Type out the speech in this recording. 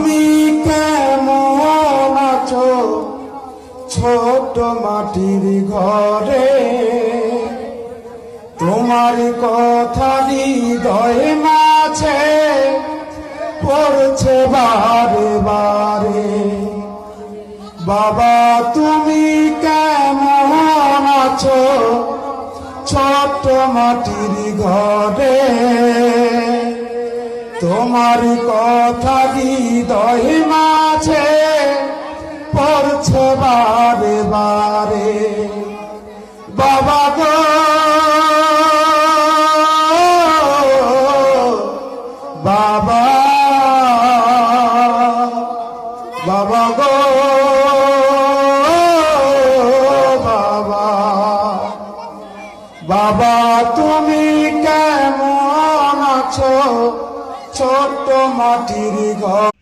তুমি কেমন আছো ছোট মাটির ঘরে? তোমার কথা হৃদয়ে মাঝে পড়ছে বারে বারে। বাবা তুমি কেমন আছো ছোট মাটির ঘরে? তোমার কথা হৃদয়ে মাঝে পড়ছে বারে বারে। বাবা গো বাবা, বাবা গো বাবা, বাবা তুমি কেমন আছো ছোট্ট মাটির ঘর?